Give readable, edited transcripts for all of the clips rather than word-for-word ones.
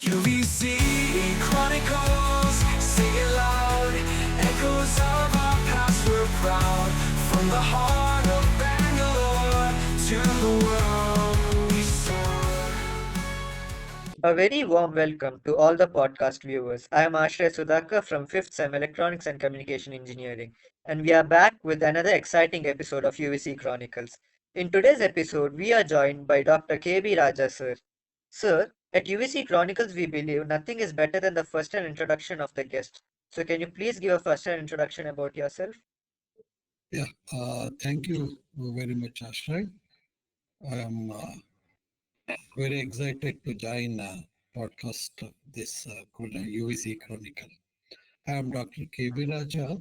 UVCE Chronicles, sing it loud. Echoes of our past we're proud. From the heart of Bangalore to the world we soar. A very warm welcome to all the podcast viewers. I am Asshray Sudhakar from 5th Sem Electronics and Communication Engineering, and we are back with another exciting episode of UVC Chronicles. In today's episode, we are joined by Dr. K.B. Raja, sir. Sir, at UVC Chronicles, we believe nothing is better than the first-hand introduction of the guest. So, can you please give a first-hand introduction about yourself? Yeah, thank you very much, Ashley. I am very excited to join podcast of this UVC Chronicle. I am Dr. K.B. Raja,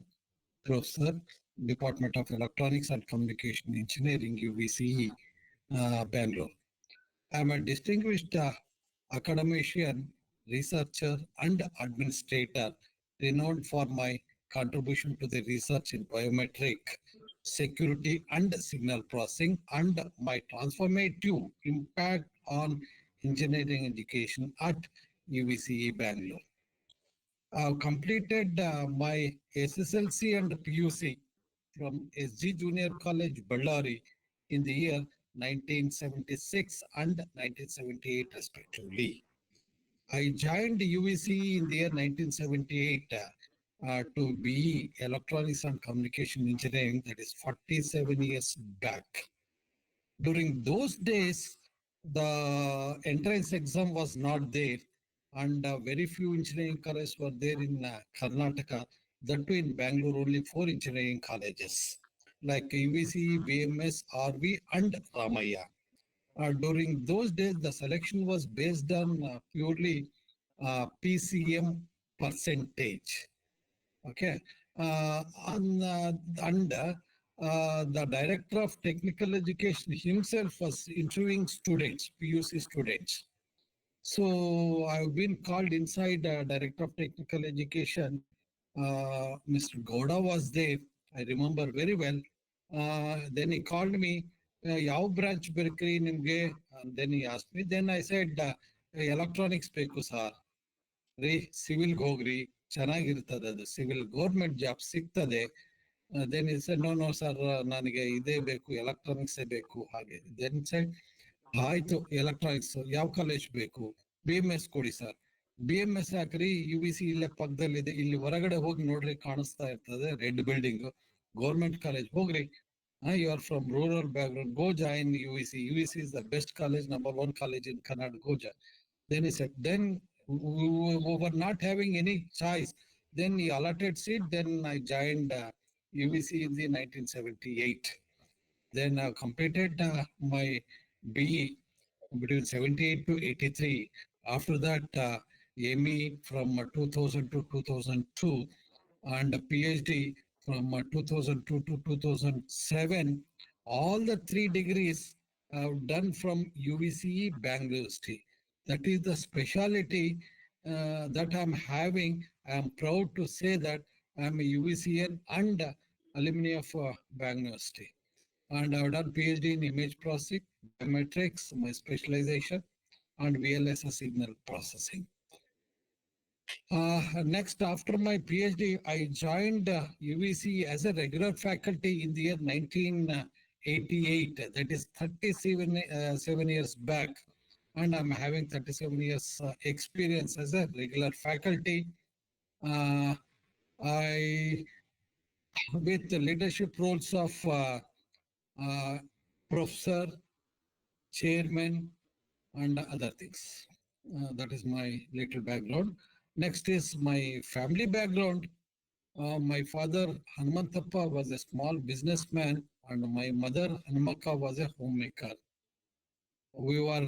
Professor, Department of Electronics and Communication Engineering, UVCE, Bangalore. I am a distinguished academician, researcher, and administrator, renowned for my contribution to the research in biometric security and signal processing, and my transformative impact on engineering education at UVCE Bangalore. I've completed my SSLC and PUC from SG Junior College, Ballari, in the year 1976 and 1978, respectively. I joined UVC in the year 1978 to be Electronics and Communication Engineering, that is 47 years back. During those days, the entrance exam was not there, and very few engineering colleges were there in Karnataka. That too in Bangalore, only four engineering colleges like UVC, BMS, RV, and Ramaya. During those days, the selection was based on purely PCM percentage. Okay. And the director of technical education himself was interviewing students, PUC students. So I've been called inside director of technical education. Mr. Gowda was there. I remember very well. Then he called me, ಯಾವ branch ಬೇಕ್ರಿ ನಿಮ್ಗೆ? And then he asked me. Then I said, electronics ಬೇಕು sir. ರೀ ಸಿವಿಲ್ಗೆ ಹೋಗ್ರಿ, ಚೆನ್ನಾಗಿರ್ತದೆ, ಅದು civil government job ಸಿಗ್ತದೆ. Then is no no sir, ನನಗೆ ಇದೇ ಬೇಕು, ಎಲೆಕ್ಟ್ರಾನಿಕ್ಸೇ ಬೇಕು. ಹಾಗೆ ದೆನ್ ಸೈಡ್ ಆಯ್ತು, ಎಲೆಕ್ಟ್ರಾನಿಕ್ಸ್ ಯಾವ ಕಾಲೇಜ್ ಬೇಕು? BMS ಕೊಡಿ ಸರ್. BMS ಹಾಕ್ರಿ, UVC ಇಲ್ಲೇ ಪಕ್ಕದಲ್ಲಿದೆ, ಇಲ್ಲಿ ಹೊರಗಡೆ ಹೋಗಿ ನೋಡ್ರಿ, ಕಾಣಿಸ್ತಾ ಇರ್ತದೆ ರೆಡ್ ಬಿಲ್ಡಿಂಗ್, ಗೌರ್ಮೆಂಟ್ ಕಾಲೇಜ್, ಹೋಗ್ರಿ. You are from rural background, go join UVC. UVC is the best college, number one college in Kannada, go join. Then he said, then we were not having any choice. Then he allotted seat. Then I joined UVC in the 1978. Then I completed my BE between 78 to 83. After that, ME from 2000 to 2002, and a PhD from 2002 to 2007. All the three degrees I've done from UVCE Bangalore University. That is the specialty that I'm having. I'm proud to say that I'm a UVCN and alumni of Bangalore University. And I've done PhD in image processing, biometrics, my specialization, and VLSI signal processing. Next, after my PhD, I joined UVC as a regular faculty in the year 1988. That is 37 7 years back. And I'm having 37 years experience as a regular faculty. Uh, I, with the leadership roles of uh, professor, chairman, and other things. That is my little background. Next is my family background. My father, Hanumantappa, was a small businessman, and my mother, Hanumaka, was a homemaker. We were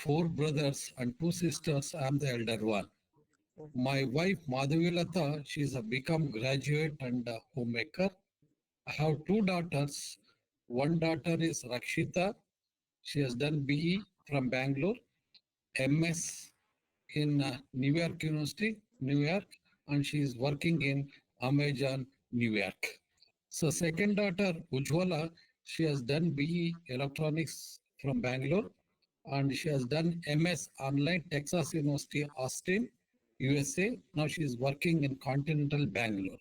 four brothers and two sisters. I'm the elder one. My wife, Madhavilata, she's a become graduate and a homemaker. I have two daughters. One daughter is Rakshita. She has done BE from Bangalore, MS in New York University, New York, and she is working in Amazon, New York. So second daughter, Ujwala, she has done BE Electronics from Bangalore, and she has done MS online, Texas University, Austin, USA. Now she is working in continental Bangalore.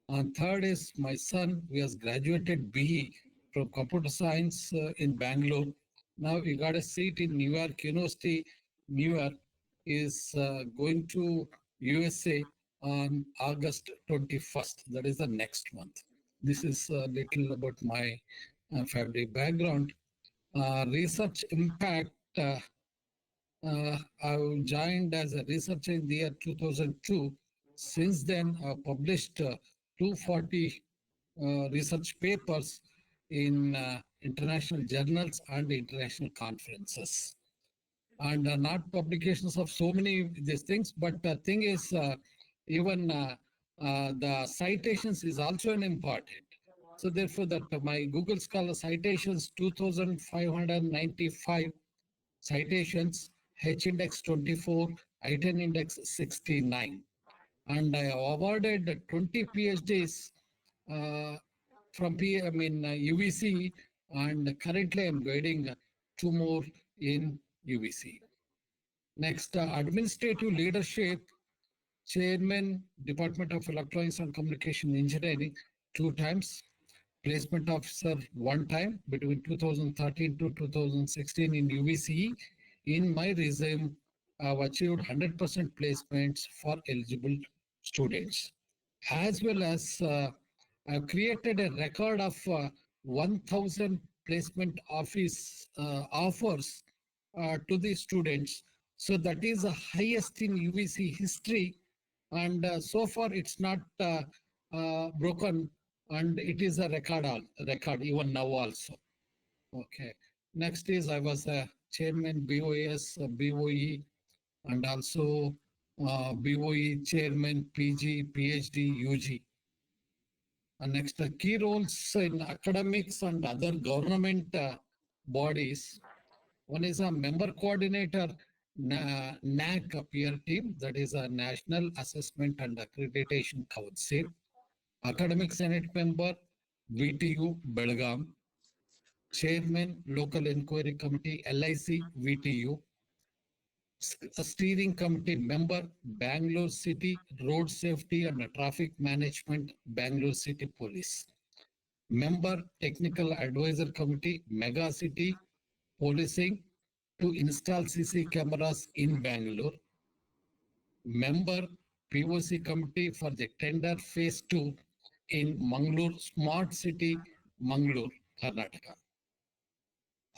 And third is my son, who has graduated BE from computer science in Bangalore. Now he got a seat in New York University. New York is going to USA on August 21st. That is the next month. This is a little about my family background. Research impact. I joined as a researcher in the year 2002. Since then, I published 240 research papers in international journals and international conferences. And not publications of so many these things, but the thing is, even the citations is also an important. So therefore, that my Google Scholar citations 2,595 citations, H index 24, I-10 index 69. And I awarded 20 PhDs uh, from UVCE, and currently I'm guiding two more in UVCE. Next, administrative leadership, chairman, Department of Electronics and Communication Engineering, two times, placement officer one time between 2013 to 2016 in UVCE. In my resume, I've achieved 100% placements for eligible students. As well as I've created a record of 1,000 placement office offers to the students. So that is the highest in UVC history. And so far it's not broken, and it is a record even now also. Okay. Next is I was a chairman BOS, BOE, and also BOE chairman PG, PhD, UG. And next, key roles in academics and other government bodies. One is a member coordinator, NAC peer team, that is a National Assessment and Accreditation Council. Academic Senate member, VTU, Belgaum. Chairman, Local Inquiry Committee, LIC, VTU. A steering committee member, Bangalore City Road Safety and Traffic Management, Bangalore City Police. Member, Technical Advisor Committee, Mega City Policing to install CC cameras in Bangalore. Member, POC Committee for the tender phase 2 in Mangalore Smart City, Mangalore, Karnataka.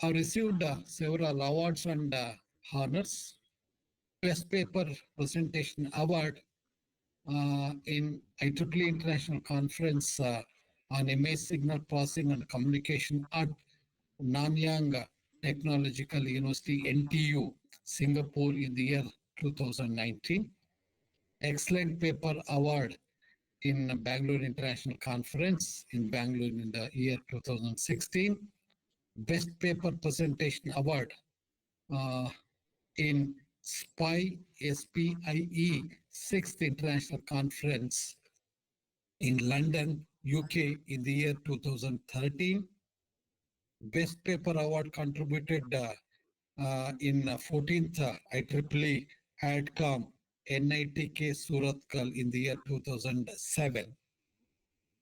I received several awards and honors. Best Paper Presentation Award in IEEE International Conference on Image Signal Processing and Communication at Nanyang Technological University, NTU, Singapore in the year 2019. Excellent Paper Award in Bangalore International Conference in Bangalore in the year 2016. Best Paper Presentation Award in SPIE 6th International Conference in London, UK in the year 2013. Best Paper Award contributed in 14th IEEE ADCOM NITK Surathkal in the year 2007.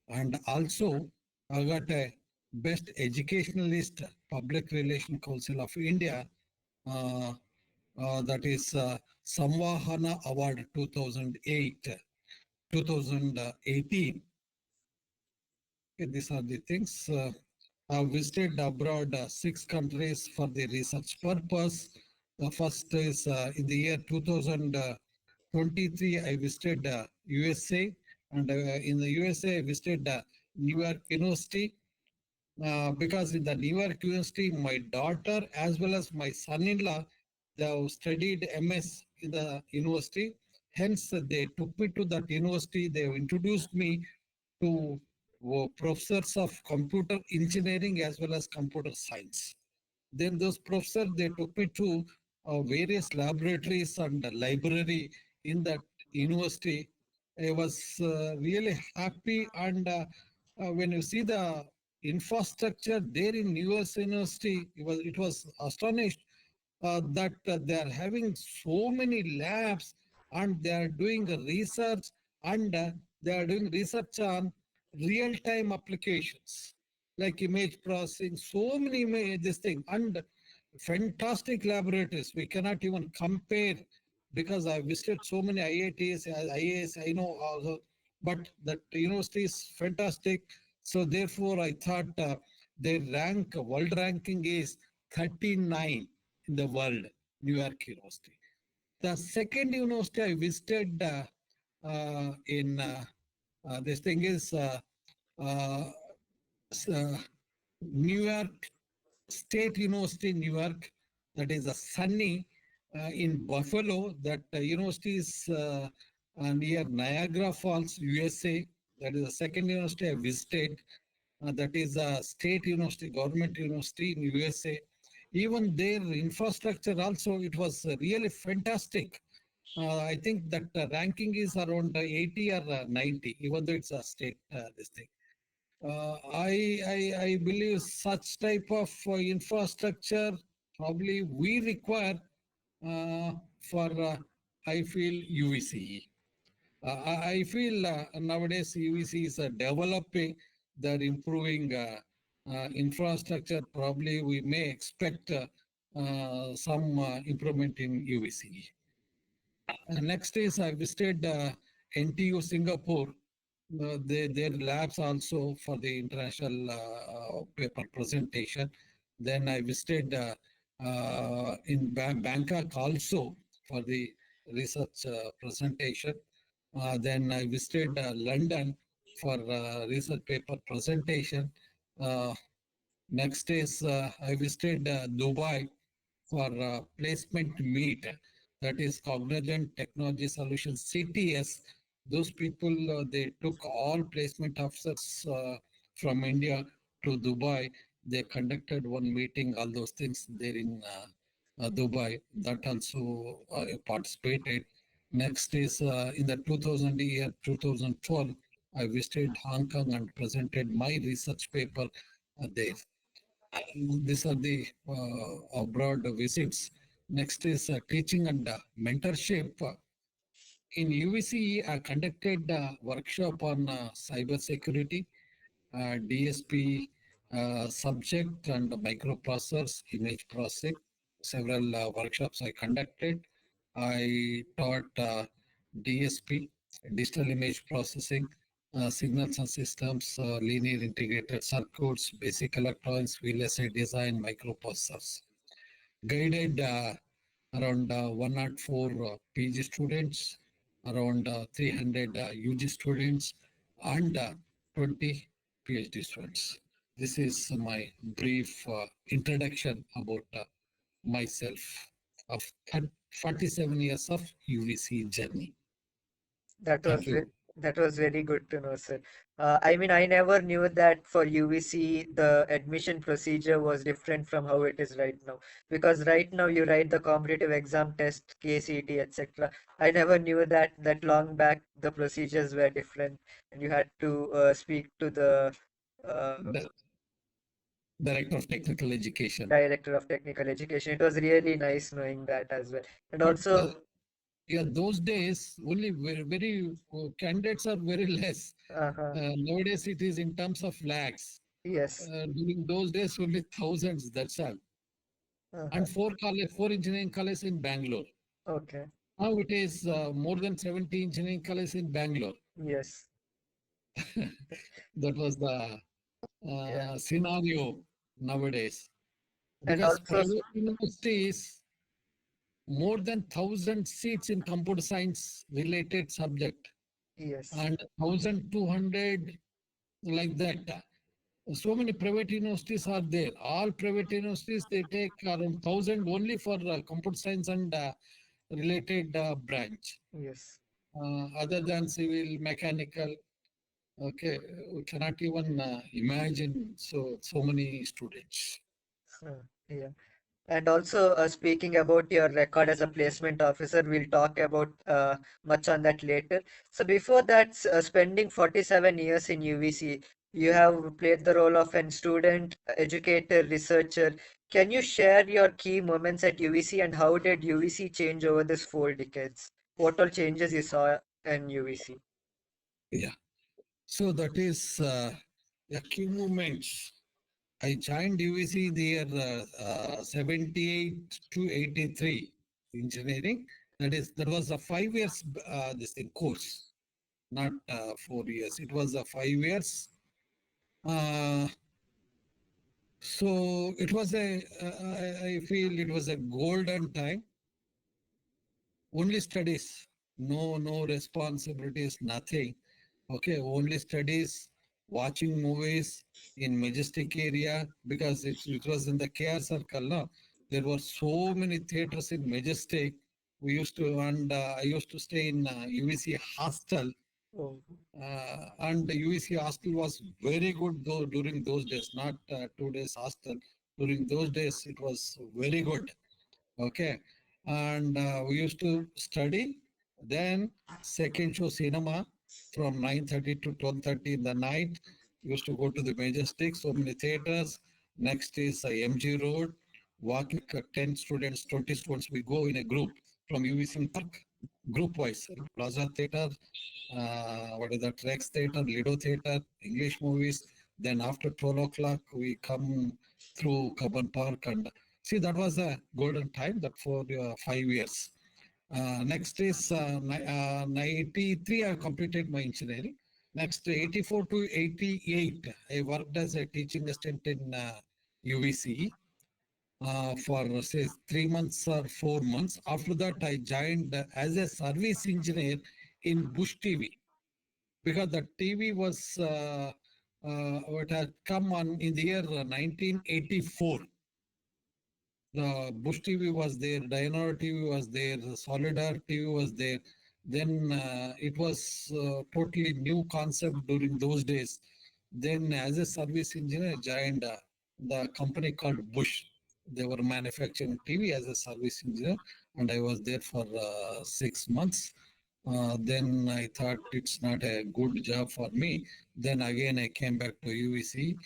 And also, I got a Best Educationalist Public Relation Council of India, that is Samvahana Award 2018. Okay, these are the things. I visited abroad 6 countries for the research purpose. The first is in the year 2023, I visited USA, and in the USA, I visited New York University. Because in the New York University, my daughter as well as my son-in-law, they have studied MS in the university. Hence, they took me to that university. They have introduced me to professors of computer engineering as well as computer science. Then those professors, they took me to various laboratories and library in that university. I was really happy. And when you see the infrastructure there in US University, it was astonished. that they are having so many labs and they are doing research and they are doing research on real-time applications like image processing, so many this thing and fantastic laboratories. We cannot even compare because I visited so many IITs, IAS, I know also, but that university is fantastic. So therefore, I thought their world ranking is 39 in the world, New York University. The second university I visited in this thing is uh, New York State University, New York, that is a Sunny in Buffalo. That university is near Niagara Falls, USA. That is the second university I visited. That is a state university, government university in USA. Even their infrastructure also, it was really fantastic. I think that ranking is around 80 or 90, even though it's a state this thing. I believe such type of infrastructure probably we require for I feel UVCE. I feel nowadays UVC is developing, they're improving infrastructure. Probably we may expect some improvement in UVC. Next is I visited NTU Singapore. Their labs also for the international paper presentation. Then I visited in Bangkok also for the research presentation. Then I visited London for research paper presentation. Uh, Next is I visited Dubai for placement meet, that is Cognizant Technology Solutions, CTS. Those people, they took all placement officers from India to Dubai. They conducted one meeting, all those things there in Dubai. That also participated. Next is in the 2000 year, 2012, I visited Hong Kong and presented my research paper there. These are the abroad visits. Next is teaching and mentorship. In UVC, I conducted a workshop on cyber security, DSP subject and microprocessors, image processing. Several workshops I conducted. I taught DSP, digital image processing, signals and systems, linear integrated circuits, basic electronics, VLSI design, microprocessors. Guided around 104 PG students, around 300 UG students, and 20 PhD students. This is my brief introduction about myself of 47 years of UVC journey. That Thank was you. that was very good to know, sir. I mean, I never knew that for UVC the admission procedure was different from how it is right now. Because right now you write the competitive exam test, KCET, etc. I never knew that long back the procedures were different, and you had to speak to the uh, The Director of Technical Education. director of technical education. It was really nice knowing that as well. And But also, yeah, those days only very candidates are very less. uh-huh, Nowadays it is in terms of lakhs. yes, During those days only thousands. That's all. uh-huh, And four engineering colleges in Bangalore. okay, Now it is more than 70 engineering colleges in Bangalore. yes, That was the yeah. scenario nowadays. And Because also, private universities, more than 1,000 seats in computer science related subject yes, and 1,200 like that. So many private universities are there. All private universities, they take around 1,000 only for computer science and related branch. yes. Other than civil, mechanical, okay, we cannot even imagine so many students. Yeah. And also, speaking about your record as a placement officer, we'll talk about much on that later. So before that, spending 47 years in UVC, you have played the role of a student, educator, researcher. Can you share your key moments at UVC and how did UVC change over this 4 decades? What all changes you saw in UVC? Yeah. So that is a key moment. I joined UVC in the year 78 to 83 engineering. That was a 5 years this thing course, not 4 years. It was a 5 years. Uh, so it was I feel it was a golden time. Only studies, no responsibilities, nothing. Okay, only studies, watching movies in Majestic area because it was in the KR circle. No? There were so many theaters in Majestic. We used to, and I used to stay in UVC hostel. Oh, And the UVC hostel was very good though during those days, not 2 days hostel. During those days, it was very good. Okay. And we used to study. Then second show cinema from 9:30 to 12:30 in the night. We used to go to the Majestic, so many theaters. Next is MG Road. Walking 10 students, 20 students, we go in a group from UVC Park, group wise. Plaza Theater, what is that? Rex Theater, Lido Theater, English movies. Then after 12 o'clock, we come through Carbon Park and see, that was a golden time that for 5 years. Next is 93, I completed my engineering. Next, 84 to 88, I worked as a teaching assistant in UVC for say 3 months or 4 months. After that, I joined as a service engineer in Bush TV because the TV was what had come on in the year 1984. The Bush TV was there, Dynor TV was there, the Solidar TV was there. Then it was totally new concept during those days. Then as a service engineer, I joined the company called Bush. They were manufacturing TV as a service engineer, and I was there for 6 months. Then I thought it's not a good job for me. Then again, I came back to UVC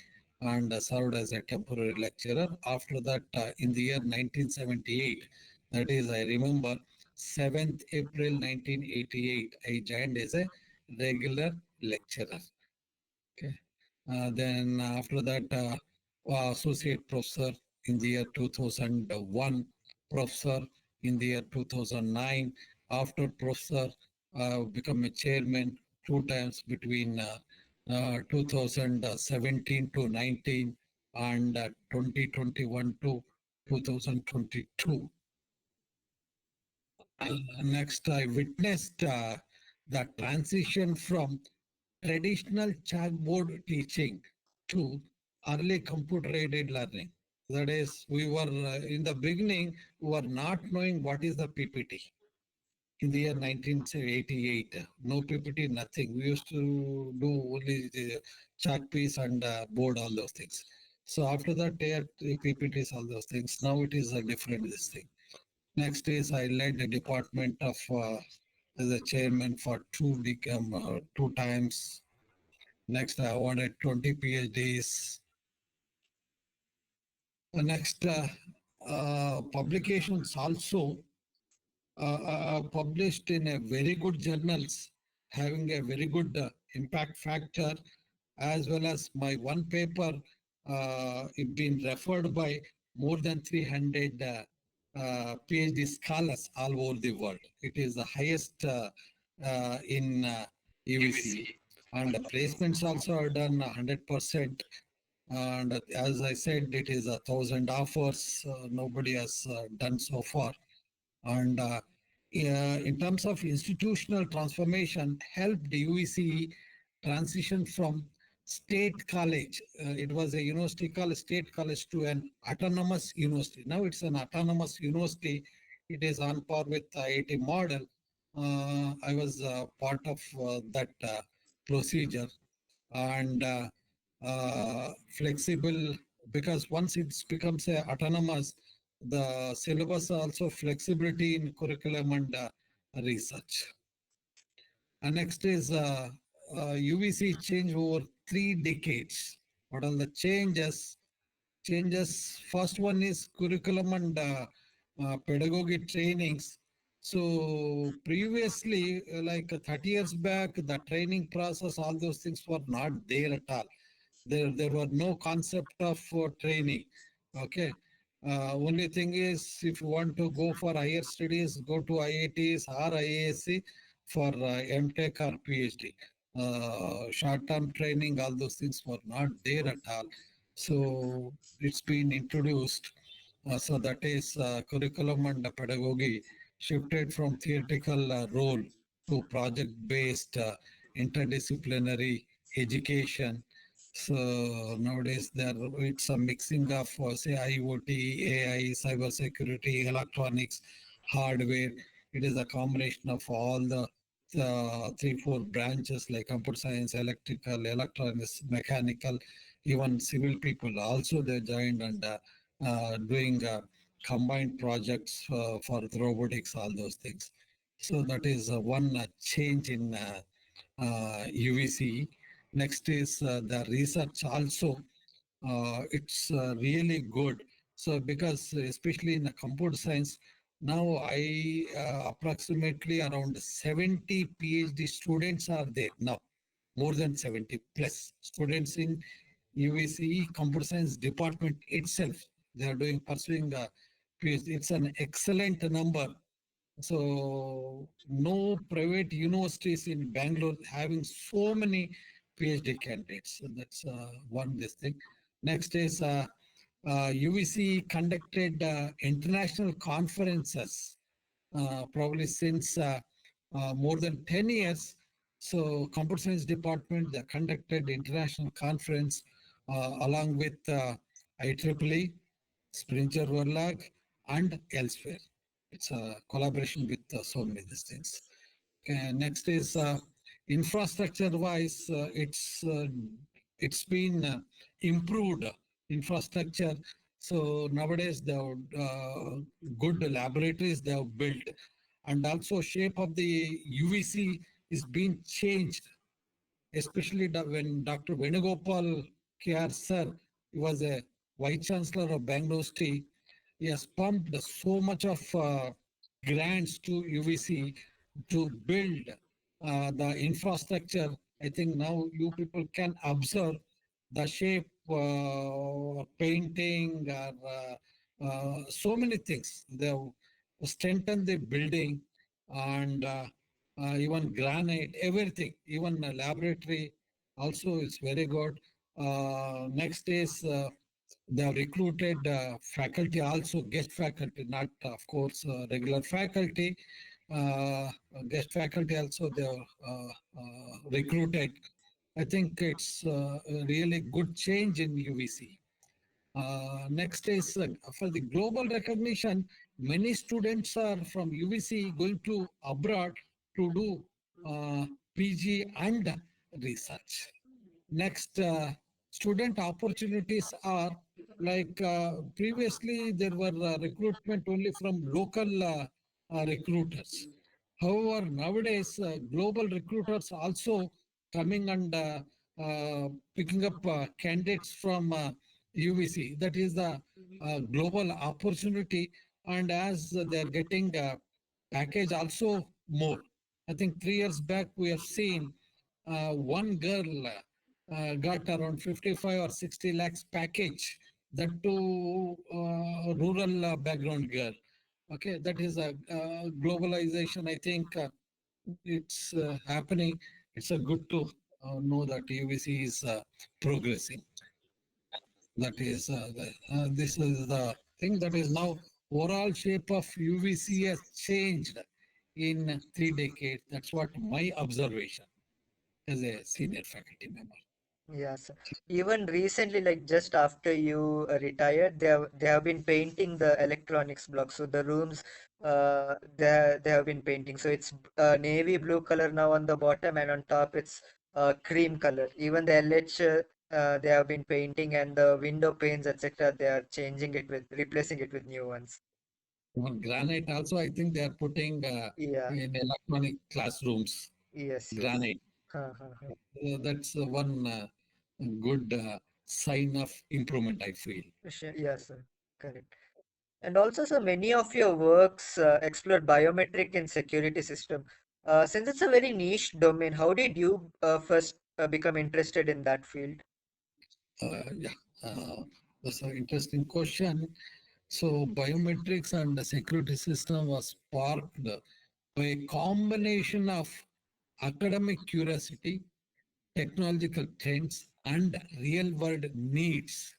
and served as a temporary lecturer. After that, in the year 1978, that is, I remember 7th April 1988, I joined as a regular lecturer. Okay. Then after that, associate professor in the year 2001, professor in the year 2009. After professor, become a chairman 2 times between 2017 to 19 and 2021 to 2022. Next, I witnessed the transition from traditional chalkboard teaching to early computer aided learning. That is, we were in the beginning, we were not knowing what is the PPT. In the year 1988, no PPT, nothing. We used to do only the chalk piece and board, all those things. So after that, they had the PPTs, all those things. Now it is a different this thing. Next is I led the department of as a chairman for 2 times. Next, I awarded 20 PhDs. Next, publications also published in a very good journals, having a very good impact factor, as well as my one paper it been referred by more than 300 PhD scholars all over the world. It is the highest in UVC. And the placements also are done 100%. And as I said, it is 1,000 offers. Nobody has done so far. And in terms of institutional transformation, helped UVC transition from state college. It was a university college, state college, to an autonomous university. Now it's an autonomous university. It is on par with the IIT model. I was part of that procedure and flexible, because once it becomes a autonomous, the syllabus also flexibility in curriculum and research. And next is UVC change over 3 decades. What are the changes? changes. First one is curriculum and pedagogy trainings. So previously, like 30 years back, the training process, all those things were not there at all. There were no concept of training. Okay. Only thing is, if you want to go for higher studies, go to IITs or IASC for MTech or PhD. Short-term training, all those things were not there at all. So it's been introduced. So that is curriculum and pedagogy shifted from theoretical role to project-based interdisciplinary education. So nowadays there it's a mixing of say IoT, AI, cybersecurity, electronics, hardware. It is a combination of all the three, four branches like computer science, electrical, electronics, mechanical, even civil people also they joined and doing combined projects for the robotics, all those things. So that is one change in UVC. Next is the research also. It's really good. So because especially in the computer science, now I approximately around 70 PhD students are there now, more than 70 plus students in UVCE computer science department itself. They are doing pursuing a PhD. It's an excellent number. So no private universities in Bangalore having so many PhD candidates. So that's one this thing. Next is UVC conducted international conferences probably since more than 10 years. So computer science department they conducted international conference along with IEEE, Springer Verlag, and elsewhere. It's a collaboration with so many these things. Next is infrastructure wise, it's been improved infrastructure. So nowadays they have good laboratories they have built, and also shape of the UVC is being changed, especially when Dr. Venugopal KR sir, he was a vice chancellor of Bangalore State. He has pumped so much of grants to UVC to build the infrastructure. I think now you people can observe the shape, painting, so many things. They have strengthened the building and even granite, everything, even a laboratory also is very good. Next is they have recruited faculty also, guest faculty, not of course regular faculty. Uh, Guest faculty also they have recruited. I think it's a really good change in UVC. Next is for the global recognition, many students are from UVC going to abroad to do PG and research. Next, student opportunities are like previously there were recruitment only from local recruiters. However, nowadays global recruiters also coming and picking up candidates from UVC. That is the global opportunity, and as they are getting package also more. I think 3 years back we have seen one girl got around 55 or 60 lakhs package, that to rural background girl. Okay, that is a globalization. I think it's happening. It's a good to know that UVC is progressing. That is this is the thing that is now overall shape of UVC has changed in 3 decades. That's what my observation as a senior faculty member. Yes. Even recently, like just after you retired, they have been painting the electronics block. So the rooms, they have been painting. So it's navy blue color now on the bottom, and on top it's cream color. Even the LH, they have been painting, and the window panes, etc. They are changing it with replacing it with new ones. On granite also, I think they are putting Yeah. in electronic classrooms, Yes. Yes. granite. Ha, ha, ha. That's one good sign of improvement, I feel. Yes, sir. Correct. And also, so many of your works explore biometric in security system. Since it's a very niche domain, how did you first become interested in that field? Yeah, that's an interesting question. So, biometrics and the security system was sparked by a combination of academic curiosity, technological trends, and real world needs.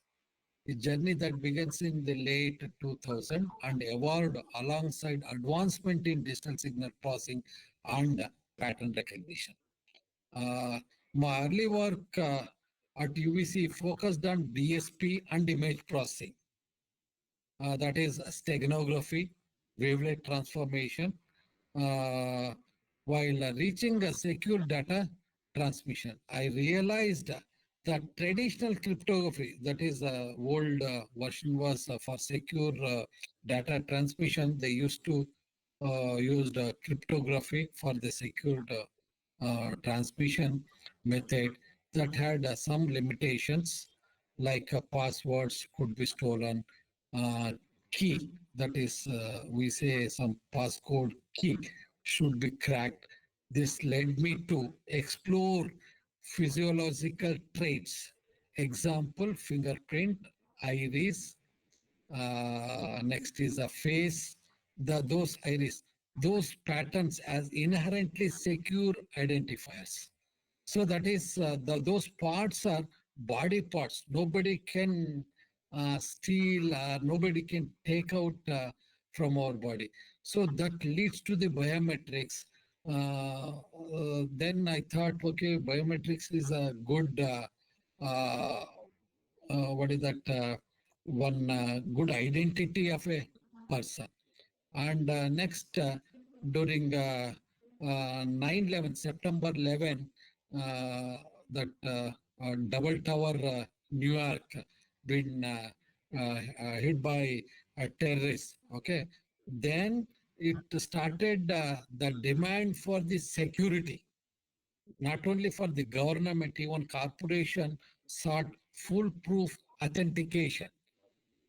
A journey that begins in the late 2000 and evolved alongside advancement in digital signal processing and pattern recognition. Uh, my early work at UVC focused on DSP and image processing, that is steganography, wavelet transformation, uh, while reaching a secure data transmission. I realized that traditional cryptography, that is old version was for secure data transmission. They used to use cryptography for the secured transmission method that had some limitations, like passwords could be stolen, uh, key, that is, we say some passcode key should be cracked. This led me to explore physiological traits. Example, fingerprint, iris, next is a face, those iris, those patterns as inherently secure identifiers. So that is those parts are body parts. Nobody can steal, nobody can take out from our body. So that leads to the biometrics. Then I thought, okay, biometrics is a good uh, what is that one good identity of a person. And next, during 9/11, September 11, that double tower New York been hit by terrorists. Okay, then it started the demand for the security, not only for the government, even corporation sought foolproof authentication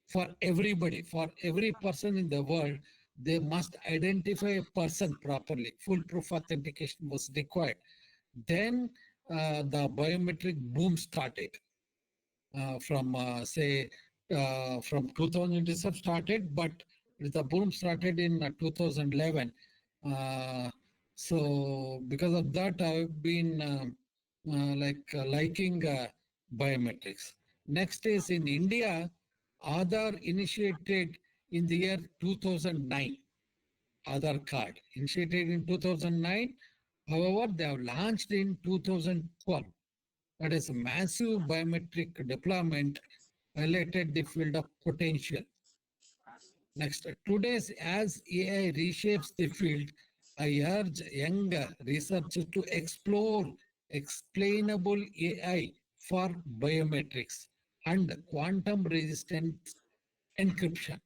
for everybody, for every person in the world. They must identify a person properly. Foolproof authentication was required. Then the biometric boom started from say from 2000 itself started, but the boom started in 2011. Uh, so because of that, I've been liking biometrics. Next is in India, Aadhaar initiated in the year 2009. Aadhaar card initiated in 2009. However, they have launched in 2012. That is a massive biometric deployment highlighted the field of potential. Next, today's as AI reshapes the field, I urge young researchers to explore explainable AI for biometrics and quantum resistant encryption.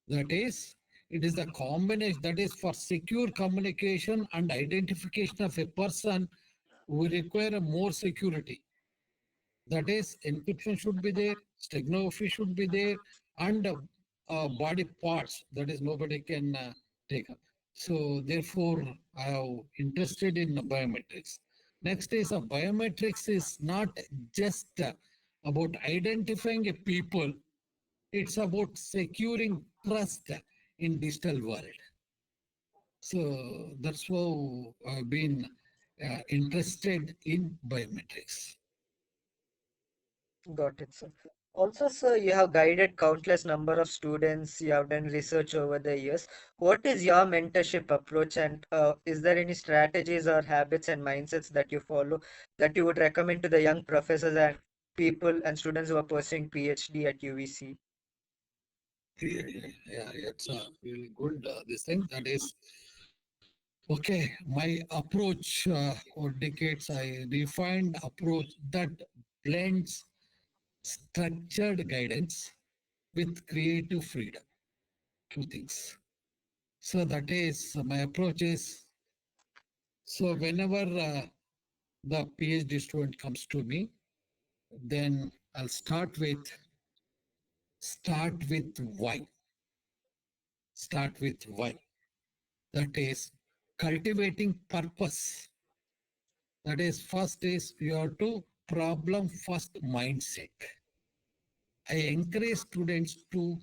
That is, it is the combination that is for secure communication and identification of a person. We require more security. That is, encryption should be there, steganography should be there, and body parts. That is, nobody can take up. So, therefore, I am interested in biometrics. Next is biometrics is not just about identifying a people. It's about securing trust in digital world. So that's how I've been interested in biometrics. Got it, sir. Also, sir, you have guided countless number of students. You have done research over the years. What is your mentorship approach, and is there any strategies or habits and mindsets that you follow that you would recommend to the young professors and people and students who are pursuing PhD at UVC? Yeah, it's a really good this thing. That is okay. My approach over decades, I refined approach that blends structured guidance with creative freedom. Two things. So that is my approach is so whenever the PhD student comes to me, then I'll start with why. Start with why. That is cultivating purpose. That is, first is you have to problem first mindset. I encourage students to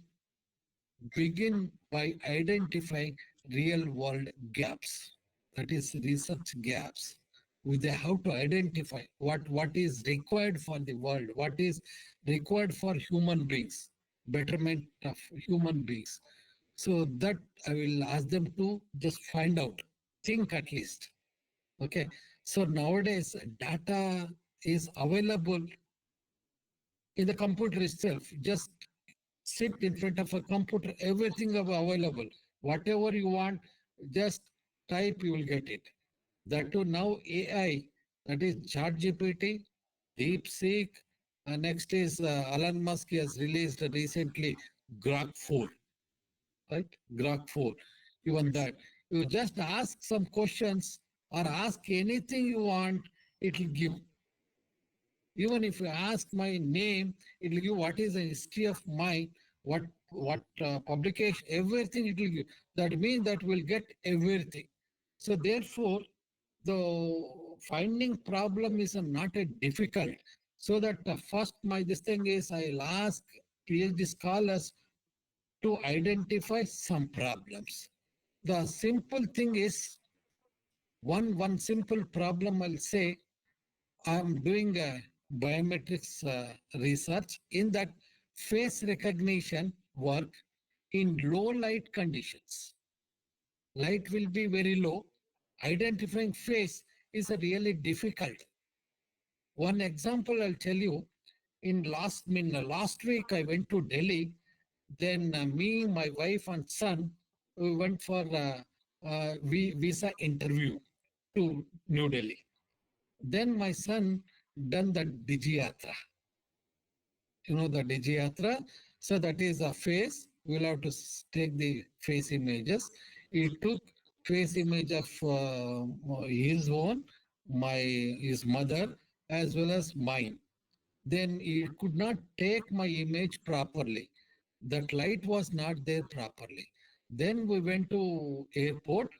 begin by identifying real world gaps. That is research gaps. They have to identify what is required for the world, what is required for human beings, betterment of human beings. So that I will ask them to just find out, think at least. Okay. So nowadays data is available in the computer itself. Just sit in front of a computer, everything available. Whatever you want, just type, you will get it. That too now AI, that is ChatGPT, DeepSeek, next is Elon Musk has released recently Grok 4, right? Grok 4. Even that. You just ask some questions or ask anything you want, it will give. Even if you ask my name, it will give what is the history of mine, what publication, everything it will give. That means that we'll get everything. So therefore, the finding problem is not a difficult. So that first my this thing is I'll ask PhD scholars to identify some problems. The simple thing is one simple problem I'll say I'm doing a biometrics research in that face recognition work in low light conditions. Light will be very low. Identifying face is a really difficult. One example I'll tell you. Last week I went to Delhi. Then me, my wife, and son, we went for visa interview to New Delhi. Then my son done the Digiyatra. You know the Digiyatra. So that is a face. We'll have to take the face images. He took face image of his own, his mother, as well as mine. Then he could not take my image properly. That light was not there properly. Then we went to airport.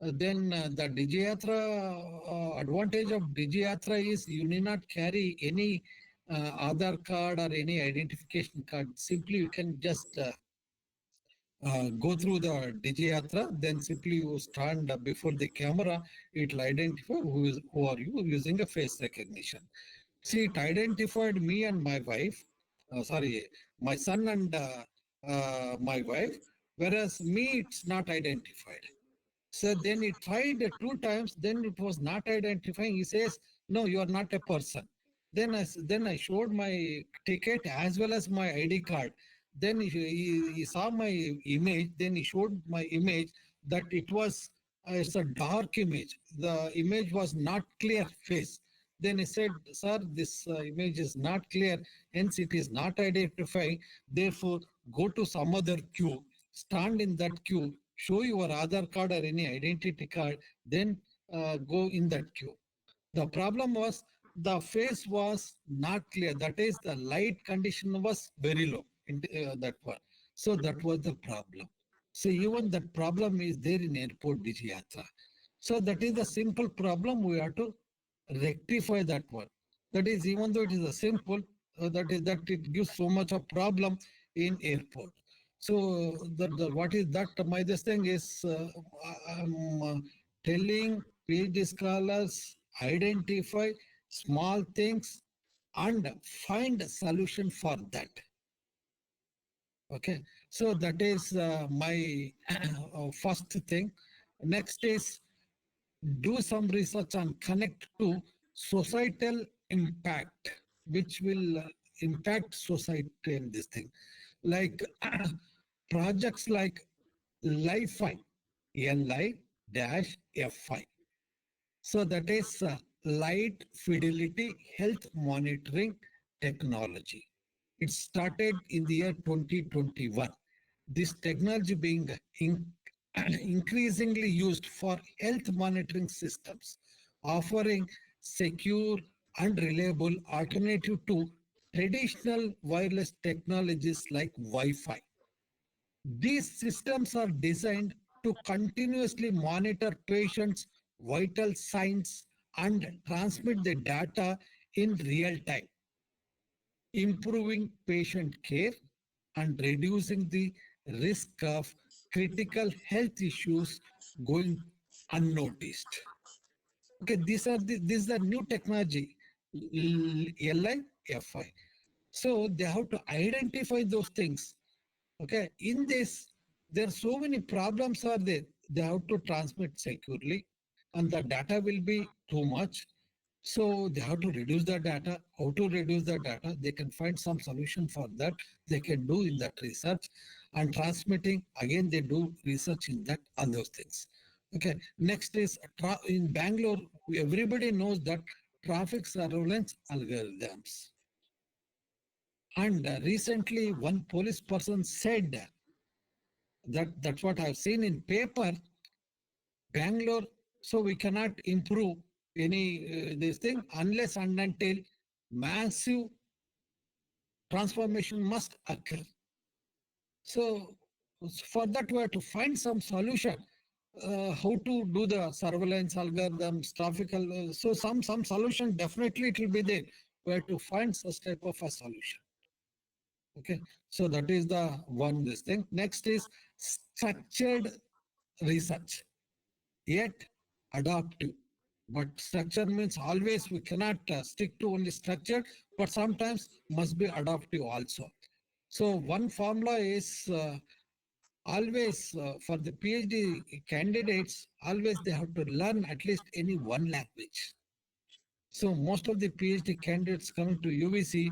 Then the Digiyatra advantage of Digiyatra is you need not carry any Aadhaar card or any identification card. Simply you can just go through the Digiyatra, then simply you stand before the camera, it will identify who are you using a face recognition. See, it identified me and my wife, my son and my wife, whereas me, it's not identified. So then he tried 2 times, then it was not identifying. He says, no, you are not a person. Then I showed my ticket as well as my ID card. Then he saw my image. Then he showed my image that it's a dark image. The image was not clear face. Then he said, sir, this image is not clear. Hence, it is not identifying. Therefore, go to some other queue, stand in that queue, show your Aadhaar card or any identity card, then go in that queue. The problem was the face was not clear. That is, the light condition was very low in that one. So that was the problem. So even that problem is there in airport Digiyatra. So that is the simple problem. We have to rectify that one. That is, even though it is a simple, that it gives so much of problem in airport. So what is that? My this thing is I'm telling PhD scholars identify small things and find a solution for that. Okay, so that is my first thing. Next is do some research and connect to societal impact, which will impact society in this thing. Like projects like LiFi, Li-Fi. So that is light fidelity health monitoring technology. It started in the year 2021. This technology being increasingly used for health monitoring systems, offering secure and reliable alternative to traditional wireless technologies like Wi-Fi. These systems are designed to continuously monitor patients' vital signs and transmit the data in real time, improving patient care and reducing the risk of critical health issues going unnoticed. Okay, this is the new technology, LIFI. So they have to identify those things. Okay, in this, there are so many problems are there. They have to transmit securely, and the data will be too much. So they have to reduce the data. How to reduce the data? They can find some solution for that. They can do in that research. And transmitting, again, they do research in that, all those things. Okay. Next is in Bangalore, everybody knows that traffic surveillance algorithms. And recently, one police person said that's what I've seen in paper, Bangalore. So we cannot improve any this thing unless and until massive transformation must occur. So for that we have to find some solution. How to do the surveillance algorithms, traffic. So some solution definitely it will be there. We have to find such type of a solution. Okay, so that is the one this thing. Next is structured research, yet adaptive. But structure means always we cannot stick to only structure, but sometimes must be adaptive also. So one formula is always for the PhD candidates, always they have to learn at least any one language. So most of the PhD candidates coming to UVC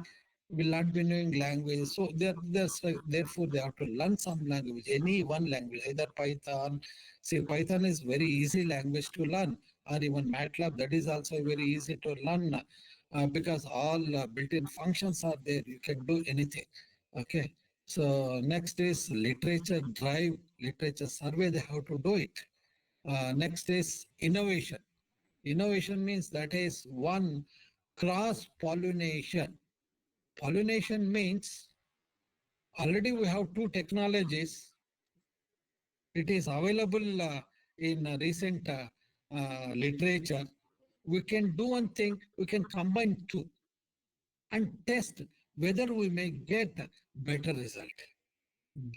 will not be knowing languages. So therefore they have to learn some language, any one language, either Python. See, Python is very easy language to learn, or even MATLAB, that is also very easy to learn because all built-in functions are there. You can do anything. Okay. So next is literature drive, literature survey, they have to do it. Next is innovation. Innovation means that is one cross pollination. Pollination means already we have two technologies. It is available in recent literature. We can do one thing, we can combine two and test whether we may get better result.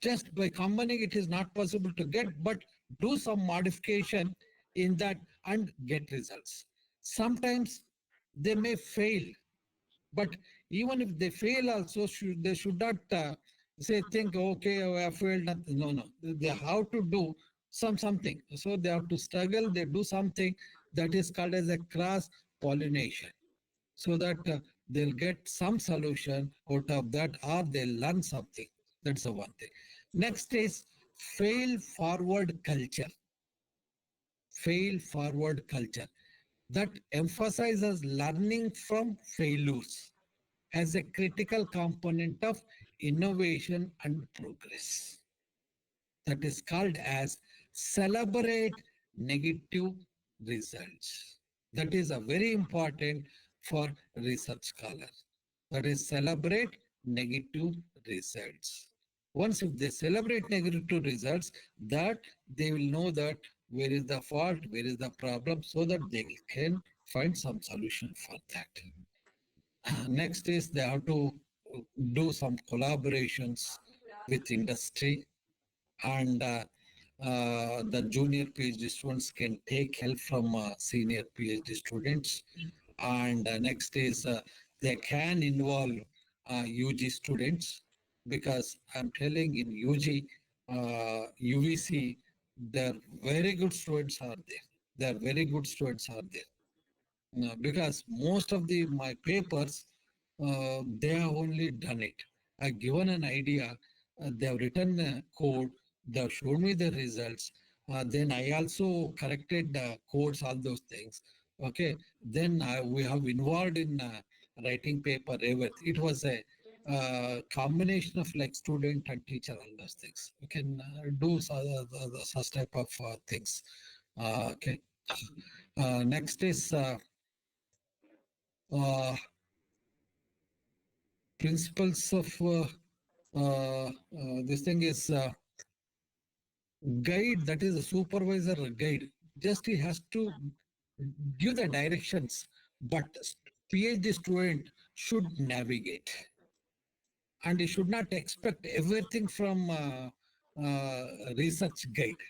Just by combining it is not possible to get, but do some modification in that and get results. Sometimes they may fail, but even if they fail also, they should not say, think, okay, I have failed. No, no. They have to do something. So they have to struggle, they do something that is called as a cross-pollination. So that they'll get some solution out of that or they'll learn something. That's the one thing. Next is fail forward culture. Fail forward culture that emphasizes learning from failures as a critical component of innovation and progress. That is called as celebrate negative results. That is a very important for research scholar. That is celebrate negative results. Once if they celebrate negative results, that they will know that where is the fault, where is the problem, so that they can find some solution for that. Next is they have to do some collaborations with industry and the junior PhD students can take help from senior PhD students. And next is they can involve UG students because I'm telling in UG, UVC, they're very good students are there. They're very good students are there. Because most of my papers, they have only done it. I've given an idea, they have written a code, they have shown me the results. Then I also corrected the codes, all those things. Okay. Then we have involved in writing paper, everything. It was a combination of like student and teacher, all those things. You can do such type of things. Okay. Next is uh, principles of this thing is guide, that is a supervisor guide. Just he has to give the directions, but PhD student should navigate, and he should not expect everything from research guide.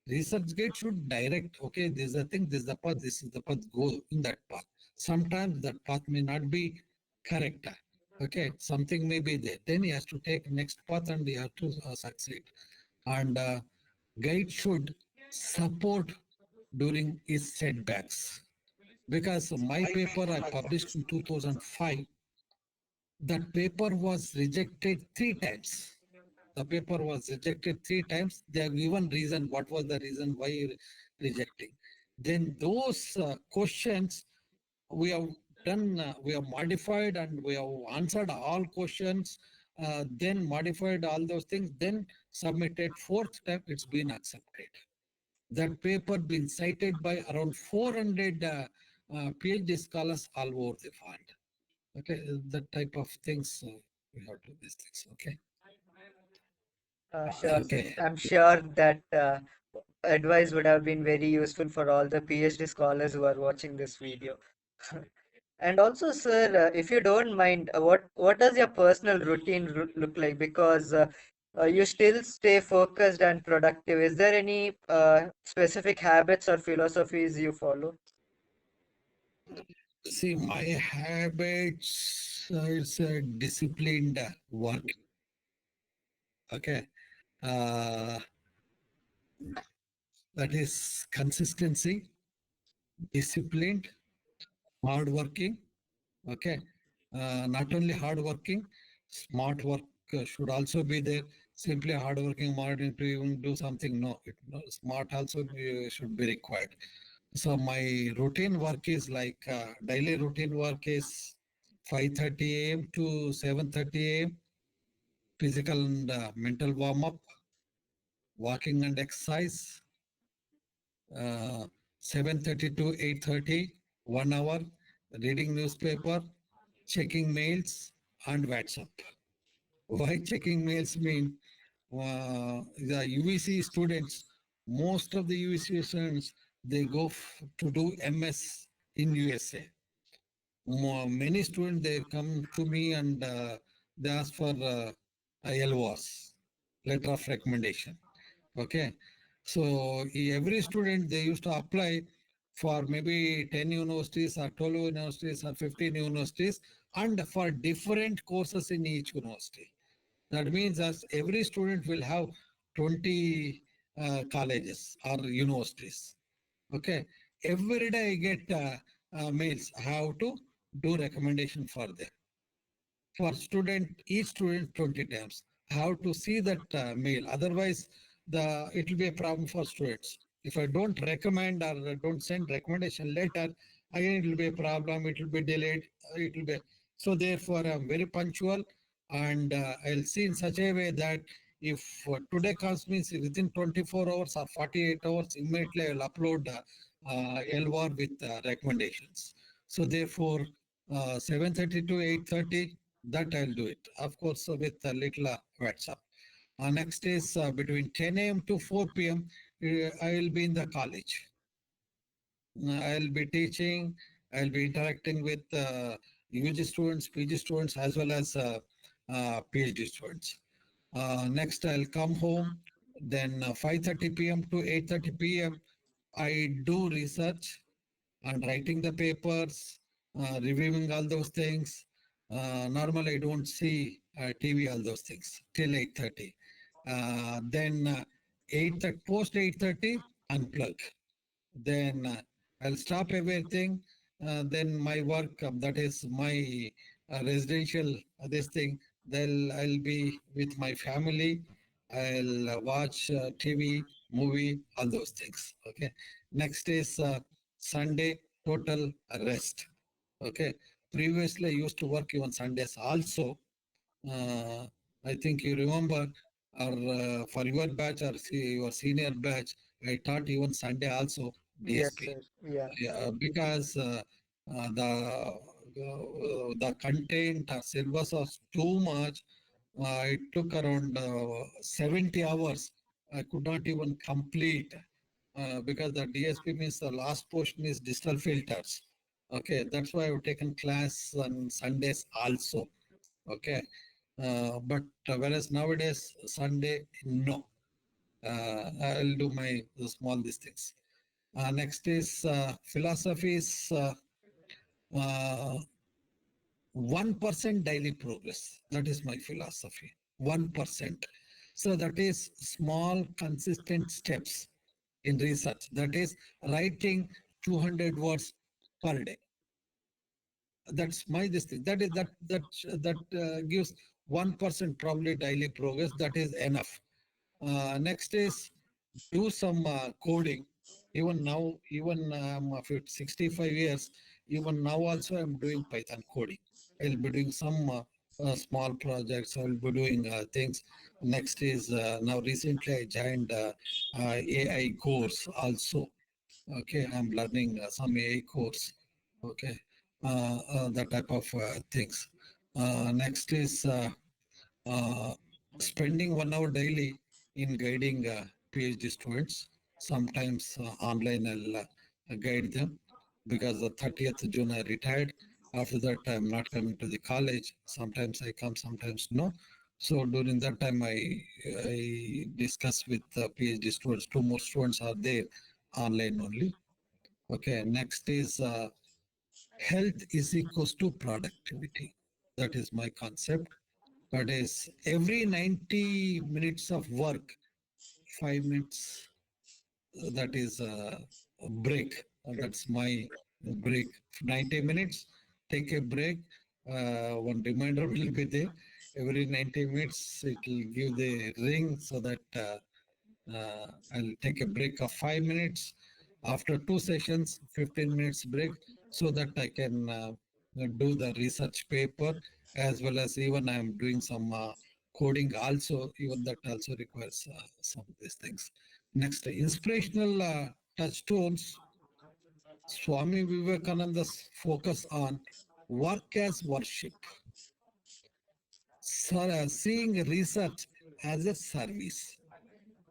Research guide should direct, okay, this is the thing, this is the path, this is the path, go in that path. Sometimes that path may not be correct. Okay, something may be there. Then he has to take next path and he has to succeed. And guide should support during his setbacks. Because my paper I published in 2005, that paper was rejected 3 times. The paper was rejected 3 times. They have given reason. What was the reason why rejecting? Then those questions we have done, we have modified and we have answered all questions, then modified all those things, then submitted. Fourth time, it's been accepted. That paper been cited by around 400 PhD scholars all over the world. Okay, that type of things we have to do these things. Okay, Sure, sir. okay. I'm sure that advice would have been very useful for all the PhD scholars who are watching this video. And also, sir, if you don't mind, what does your personal routine look like? Because you still stay focused and productive. Is there any specific habits or philosophies you follow? See, my habits is disciplined work. Okay, uh, that is consistency, disciplined, hardworking. Okay, not only hardworking, smart work should also be there. Simply hardworking, modern to even do something. No, no, smart also should be required. So my routine work is like daily routine work is 5:30 a.m. to 7:30 a.m. Physical and mental warm up, walking and exercise. 7:30 to 8:30, 1 hour, reading newspaper, checking mails and WhatsApp. Why checking mails mean the UVC students, most of the UVC students, they go to do MS in USA. Many students, they come to me and they ask for LOS, letter of recommendation. Okay. So every student, they used to apply for maybe 10 universities or 12 universities or 15 universities and for different courses in each university. That means that every student will have 20 colleges or universities. Okay. Every day I get mails how to do recommendation for them. For student, each student 20 times. How to see that mail. Otherwise, it will be a problem for students. If I don't recommend or don't send recommendation letter, again it will be a problem. It will be delayed. It will be so. Therefore, I'm very punctual, and I'll see in such a way that if today comes means within 24 hours or 48 hours, immediately I'll upload LWAR with recommendations. So therefore, 7:30 to 8:30, that I'll do it. Of course, with a little WhatsApp. Next is between 10 a.m. to 4 p.m. I'll be in the college. I'll be teaching. I'll be interacting with UG students, PG students, as well as PhD students. Next, I'll come home. Then 5:30 p.m. to 8:30 p.m. I do research and writing the papers, reviewing all those things. Normally, I don't see TV, all those things till 8:30. Then 8:30, post 8:30, unplug. Then I'll stop everything. Then my work, that is my residential, this thing, then I'll be with my family. I'll watch TV, movie, all those things. Okay. Next is Sunday, total rest. Okay. Previously, I used to work even Sundays also. uh, I think you remember, or for your batch or your senior batch, I taught even Sunday also Yes, DSP. sir. Yeah. Yeah, because the the content or syllabus was too much. It took around 70 hours. I could not even complete because the DSP means the last portion is digital filters. Okay, that's why I've taken class on Sundays also. Okay, but whereas nowadays Sunday, no. I'll do my small these things. Next is philosophies. 1% daily progress. That is my philosophy. 1%. So that is small, consistent steps in research. That is writing 200 words per day. That's my this thing. That is that gives 1% probably daily progress. That is enough. Next is do some coding. Even now, even of 65 years, even now also I'm doing Python coding. I'll be doing some small projects. I'll be doing things. Next is now recently I joined AI course also. Okay, I'm learning some AI course. Okay, that type of things. Next is uh, spending 1 hour daily in guiding PhD students. Sometimes online I'll guide them because the 30th June I retired. After that, I'm not coming to the college. Sometimes I come, sometimes no. So during that time, I discuss with the PhD students. Two more students are there online only. Okay, next is health is equals to productivity. That is my concept. That is every 90 minutes of work, 5 minutes, that is a break. That's my break. 90 minutes, take a break. One reminder will be there. Every 90 minutes, it will give the ring so that I'll take a break of 5 minutes. After two sessions, 15 minutes break so that I can do the research paper as well as even I'm doing some coding also, even that also requires some of these things. Next, inspirational touchstones. Swami Vivekananda's focus on work as worship. Seeing research as a service.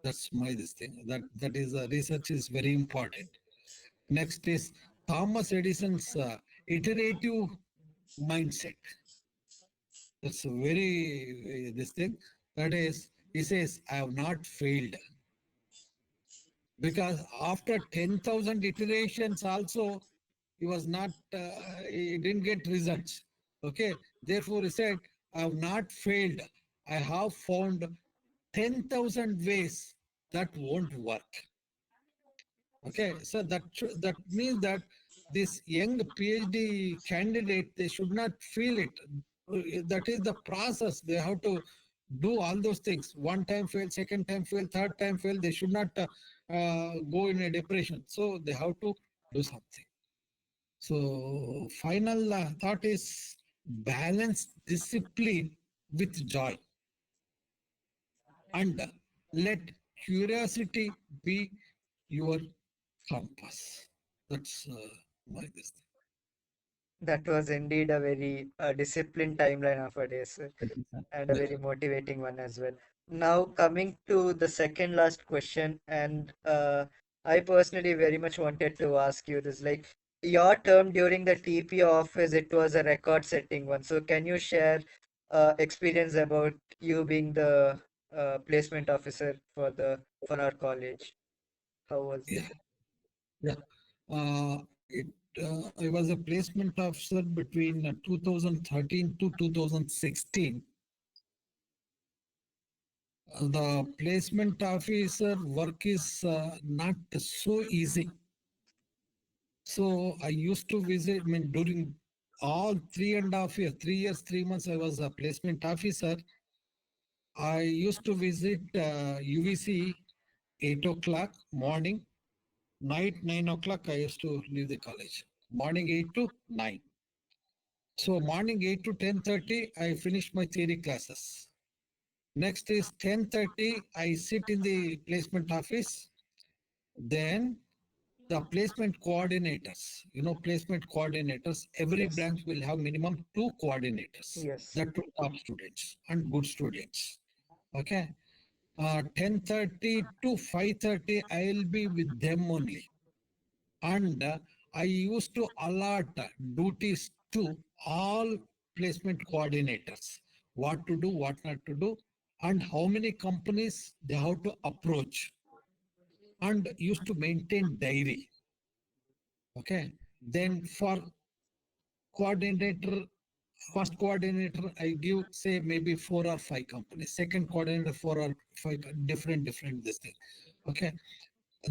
That's my this thing. That is research is very important. Next is Thomas Edison's iterative mindset. That's a very this thing. That is, he says, I have not failed because after 10,000 iterations also, he was not, he didn't get results. Okay. Therefore, he said, I have not failed. I have found 10,000 ways that won't work. Okay, so that means that this young PhD candidate, they should not feel it. That is the process. They have to do all those things. One time fail, second time fail, third time fail. They should not go in a depression. So they have to do something. So final thought is balance discipline with joy and let curiosity be your compass. That's my this That was indeed a very disciplined timeline nowadays, thing. and a Yeah, very motivating one as well. Now, coming to the second last question, and I personally very much wanted to ask you this, like your term during the TP office, it was a record-setting one. So, can you share experience about you being the placement officer for our college? How was yeah, it? yeah. It, I was a placement officer between 2013 to 2016. The placement officer work is not so easy. So I used to visit, I mean, during all 3.5 years, 3 years, 3 months, I was a placement officer. I used to visit UVCE 8 o'clock morning, night 9 o'clock. I used to leave the college. Morning 8 to 9. So morning 8 to 10:30, I finish my theory classes. Next is 10:30, I sit in the placement office. Then The placement coordinators, placement coordinators, every Yes. branch will have minimum two coordinators, Yes. the two top students and good students. Okay. 10:30 to 5:30, I'll be with them only. And I used to allot duties to all placement coordinators, what to do, what not to do, and how many companies they have to approach, and used to maintain diary. Okay. Then for coordinator, first coordinator, I give say maybe four or five companies. Second coordinator, four or five different this thing. Okay.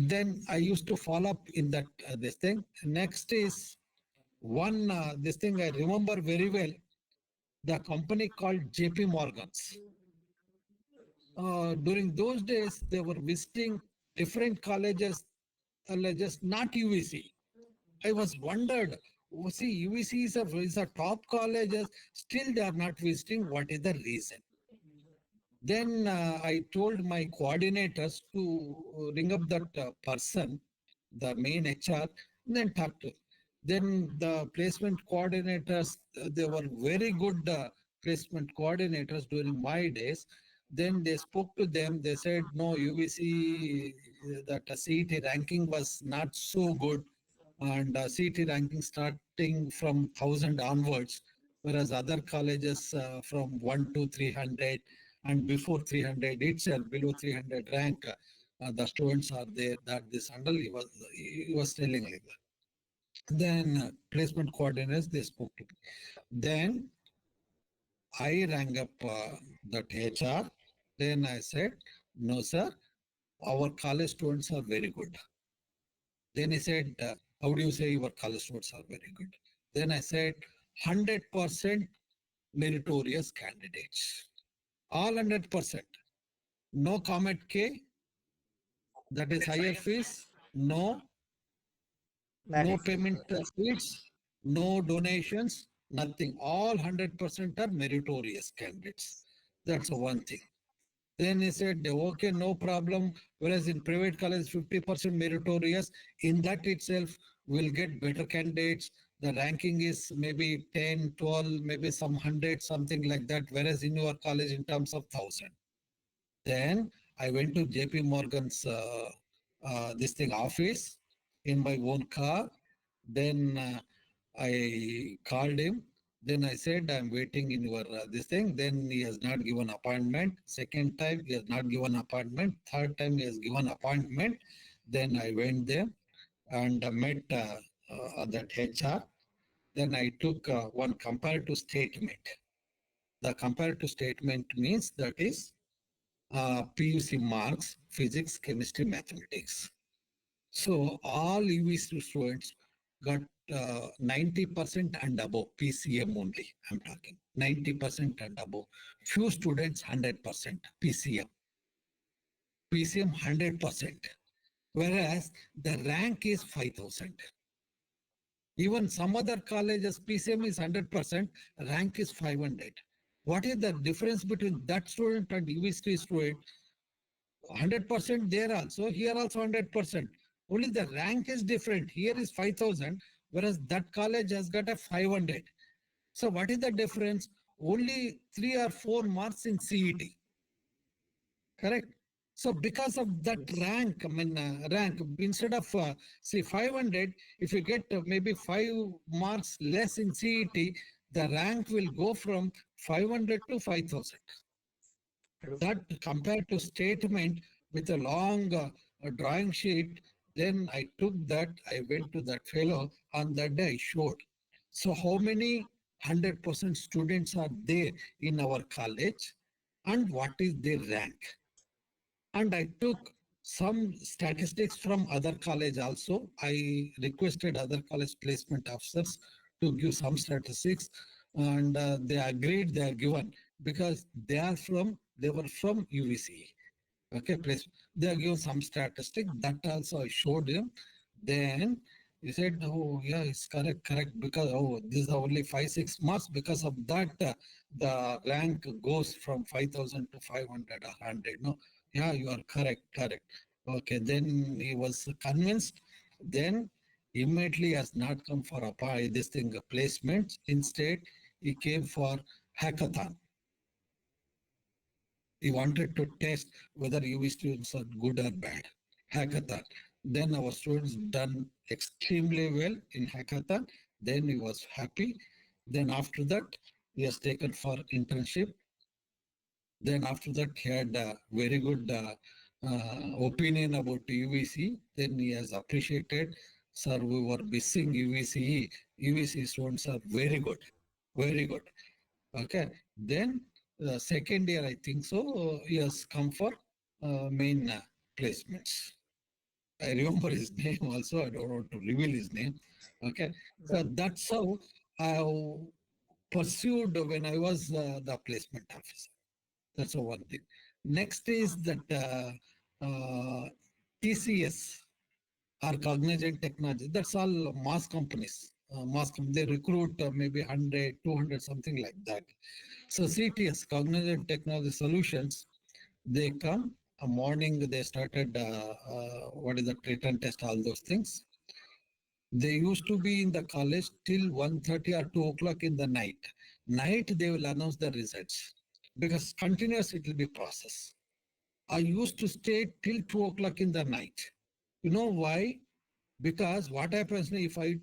Then I used to follow up in that this thing. Next is one this thing I remember very well. The company called JP Morgan's. During those days, they were visiting different colleges, not UVC. I was wondered. See, UVC is a top colleges. Still, they are not visiting. What is the reason? Then I told my coordinators to ring up that person, the main HR, and then talk to him. Then the placement coordinators, they were very good placement coordinators during my days. Then they spoke to them. They said, no, UVC, that CET ranking was not so good. And CET ranking starting from 1,000 onwards, whereas other colleges from 1 to 300 and before 300 itself, below 300 rank, the students are there. That this handle he was telling like that. Then placement coordinators, they spoke to me. Then I rang up that HR. Then I said, no, sir, our college students are very good. Then he said, how do you say your college students are very good? Then I said, 100% meritorious candidates. All 100%. No comment K, that is higher fees, no Mandatory. payment fees, no donations, nothing. All 100% are meritorious candidates. That's one thing. Then he said, okay, no problem. Whereas in private college, 50% meritorious. In that itself, we'll get better candidates. The ranking is maybe 10, 12, maybe some 100, something like that. Whereas in your college, in terms of 1,000. Then I went to JP Morgan's this thing office in my own car. Then I called him. Then I said, I'm waiting in your this thing. Then he has not given appointment. Second time, he has not given appointment. Third time, he has given appointment. Then I went there and met that HR. Then I took one comparative statement. The comparative statement means that is PUC marks, physics, chemistry, mathematics. So all UVC students got 90% and above, PCM only, I'm talking. 90% and above. Few students 100%, PCM. PCM 100%. Whereas the rank is 5,000. Even some other colleges, PCM is 100%, rank is 500. What is the difference between that student and UVC student? 100% there also, here also 100%. Only the rank is different. Here is 5,000, whereas that college has got a 500. So what is the difference? Only 3 or 4 marks in CET. Correct? So because of that Yes. rank, rank, instead of, say 500, if you get maybe 5 marks less in CET, the rank will go from 500 to 5,000. True. That compared to statement with a long drawing sheet, then I took that, I went to that fellow, on that day I showed. So how many 100% students are there in our college and what is their rank? And I took some statistics from other college also. I requested other college placement officers to give some statistics and they agreed, they are given because they were from UVC. Okay, place. They are given some statistic that also I showed him. Then he said, oh yeah, it's correct, because oh, these are only 5, 6 marks. Because of that, the rank goes from 5,000 to 500 or 100. No, yeah, you are correct. Okay, then he was convinced. Then immediately has not come for this thing placements. Instead, he came for hackathon. He wanted to test whether UV students are good or bad. Hackathon. Then our students done extremely well in hackathon. Then he was happy. Then after that, he has taken for internship. Then after that, he had a very good opinion about UVC. Then he has appreciated, sir, we were missing UVCE. UVC students are very good, very good. Okay. Then second year, I think so, he has come for main placements. I remember his name also. I don't want to reveal his name. Okay. So that's how I pursued when I was the placement officer. That's one thing. Next is that TCS or Cognizant Technology. That's all mass companies. They recruit maybe 100, 200, something like that. So CTS, Cognizant Technology Solutions, they come a morning. They started what is the written test, all those things. They used to be in the college till 1:30 or 2 o'clock in the night. Night they will announce the results because continuous it will be process. I used to stay till 2 o'clock in the night. You know why? Because what happens if I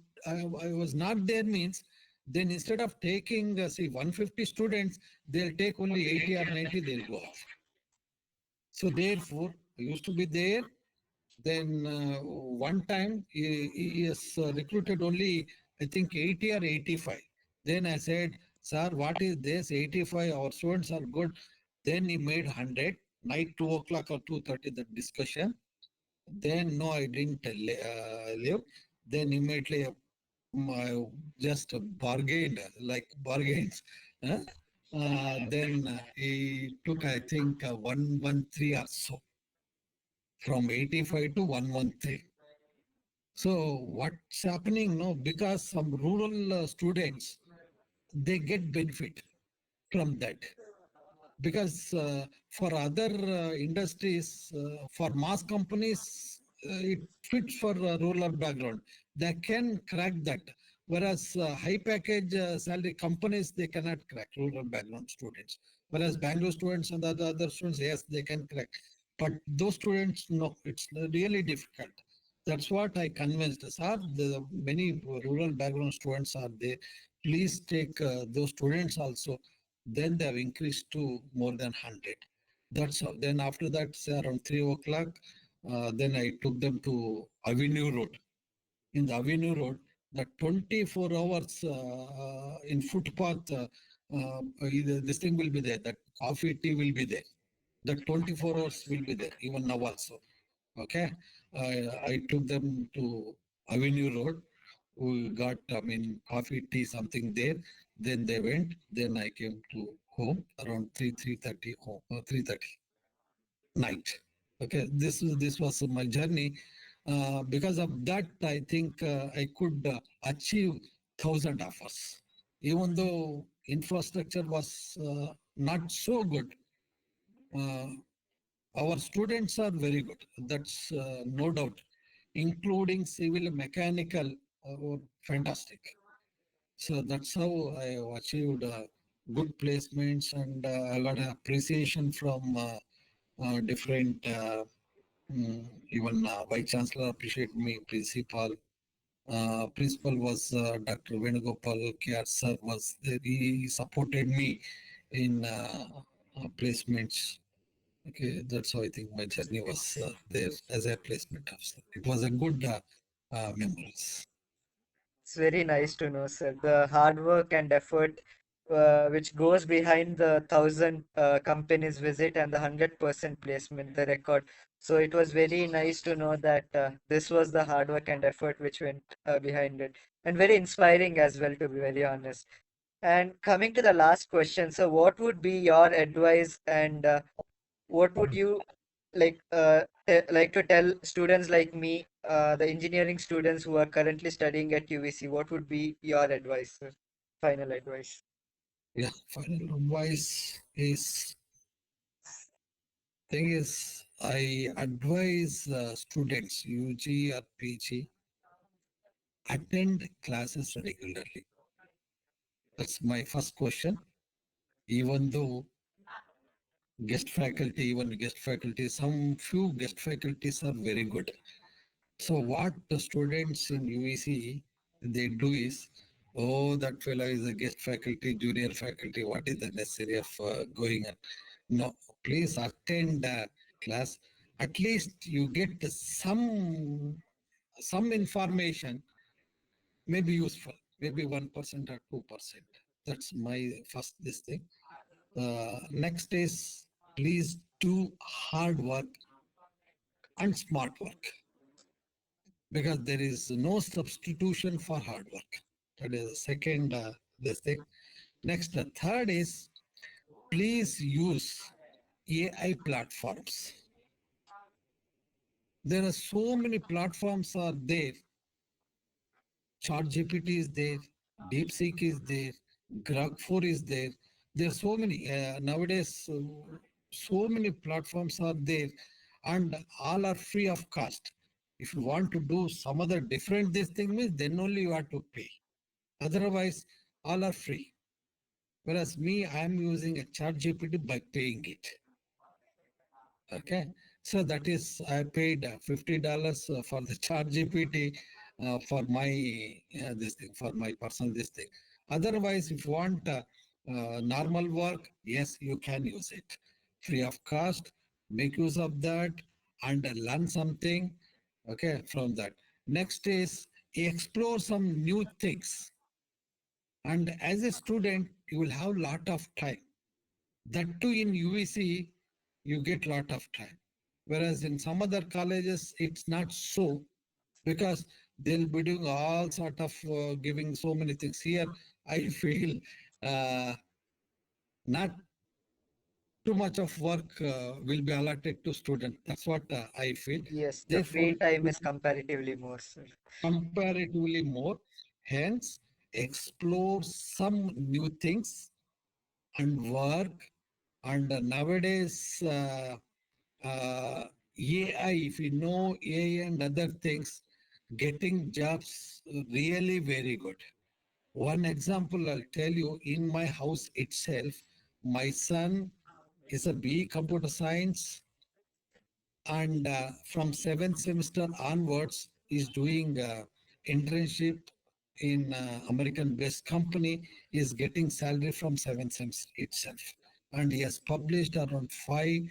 was not there means then instead of taking say 150 students, they'll take only 80 or 90, they'll go off. So therefore, I used to be there. Then one time he has recruited only, I think 80 or 85. Then I said, sir, what is this? 85, our students are good. Then he made 100, night 2 o'clock or 2:30, the discussion. Then no, I didn't leave. Then immediately I just bargained, like bargains. huh? Then he took, I think, 113 or so, from 85 to 113. So what's happening now? Because some rural students, they get benefit from that. Because for other industries, for mass companies, it fits for rural background. They can crack that. Whereas high package salary companies, they cannot crack rural background students. Whereas Bangalore students and other students, yes, they can crack. But those students, no, it's really difficult. That's what I convinced. Sir, the many rural background students are there. Please take those students also. Then they have increased to more than 100. That's all. Then after that, say around 3 o'clock, then I took them to Avenue Road. In the Avenue Road, the 24 hours in footpath, this thing will be there. That coffee, tea will be there. The 24 hours will be there, even now also. Okay. I took them to Avenue Road. We got, coffee, tea, something there. Then they went. Then I came to home around 3:30 home, 3:30 night. Okay. This was my journey. Because of that, I think I could achieve 1,000 offers. Even though infrastructure was not so good, uh, our students are very good. That's no doubt, including civil, mechanical, were fantastic. So that's how I achieved good placements, and I got appreciation from different, even vice chancellor appreciate me, principal. Principal was Dr. Venugopal K.R. sir was there. He supported me in placements. Okay, that's how I think my journey was there as a placement officer. It was a good memories. It's very nice to know, sir. The hard work and effort which goes behind the 1,000 companies visit and the 100% placement, the record. So it was very nice to know that this was the hard work and effort which went behind it, and very inspiring as well, to be very honest. And coming to the last question, so what would be your advice, and what would you like to tell students like me, the engineering students who are currently studying at UVC? What would be your advice, sir? Final advice. Yeah, final advice is thing is I advise students UG or PG. attend classes regularly? That's my first question. Even though even guest faculty, some few guest faculties are very good. So what the students in UVC they do is, oh, that fellow is a guest faculty, junior faculty. What is the necessary of going on? No, please attend class. At least you get some information, maybe useful, maybe 1% or 2%. That's my first this thing. Next is please do hard work and smart work, because there is no substitution for hard work. That is the second this thing. Next, the third is please use AI platforms. There are so many platforms are there. ChatGPT is there, DeepSeek is there, Grok 4 is there. There are so many nowadays. So many platforms are there, and all are free of cost. If you want to do some other different this thing means, then only you have to pay. Otherwise, all are free. Whereas me, I am using a ChatGPT by paying it. Okay, so that is I paid $50 for the charge GPT for my this thing, for my personal this thing. Otherwise, if you want normal work, yes, you can use it free of cost. Make use of that and learn something. Okay, from that. Next is explore some new things. And as a student, you will have lot of time. That too in UVC, you get lot of time. Whereas in some other colleges, it's not so, because they'll be doing all sort of giving so many things. Here, I feel uh, not too much of work will be allotted to students. That's what I feel. Yes, the Therefore, free time is comparatively more, sir. comparatively more. Hence, explore some new things and work. And nowadays, AI, if you know AI and other things, getting jobs really very good. One example I'll tell you, in my house itself, my son is a BE computer science, and from seventh semester onwards is doing internship in American based company, is getting salary from seventh semester itself, and he has published around 5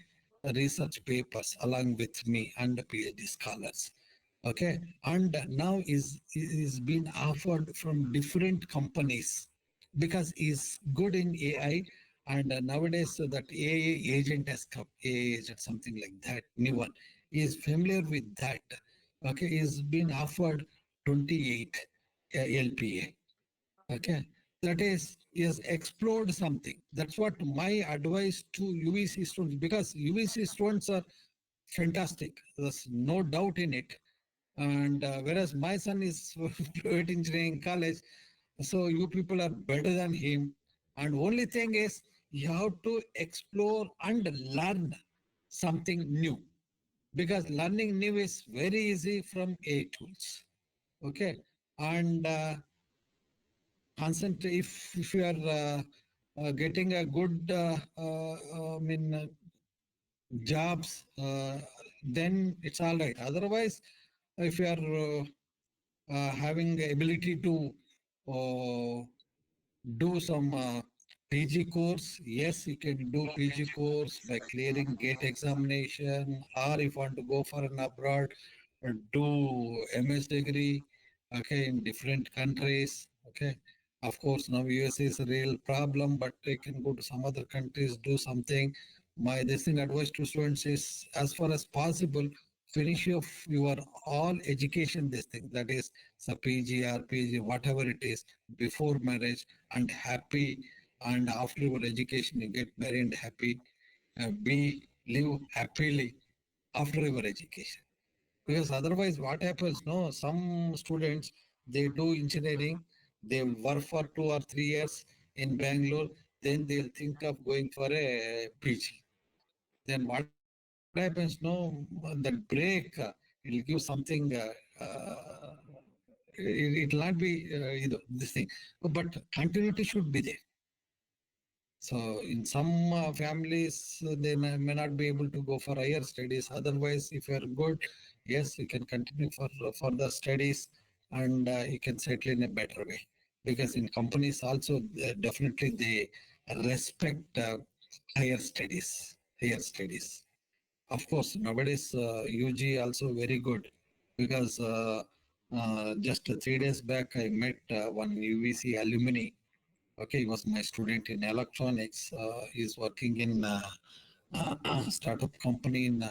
research papers along with me and the PhD scholars. Okay, and now is being offered from different companies because he's good in AI. And nowadays, that AI agent has come, AI agent, something like that, new one. He is familiar with that. Okay, he's been offered 28 LPA. Okay, that is, he has explored something. That's what my advice to UVC students, because UVC students are fantastic. There's no doubt in it. And whereas my son is fluent engineering college, so you people are better than him. And only thing is you have to explore and learn something new, because learning new is very easy from A tools. Okay, and concentrate. If you are getting a good jobs, then it's all right. Otherwise, if you are having the ability to uh, do some PG course, yes, you can do PG course by clearing gate examination, or if you want to go for an abroad, do MS degree, okay, in different countries, okay. Of course, now USA is a real problem, but they can go to some other countries, do something. My this thing advice to students is, as far as possible, finish your all education, this thing, that is, so PG or PG, whatever it is, before marriage, and happy. And after your education, you get married and happy. Be live happily after your education. Because otherwise, what happens? No, some students, they do engineering, they will work for 2 or 3 years in Bangalore, then they'll think of going for a PG. Then what happens? No, that break, it'll give something uh, it'll not be this thing, but continuity should be there. So in some families, they may not be able to go for higher studies. Otherwise, if you're good, yes, you can continue for further studies, and you can settle in a better way. Because in companies also, definitely they respect higher studies. Higher studies. Of course, nowadays UG also very good, because just 3 days back I met one UVC alumni. Okay, he was my student in electronics. He's working in startup company in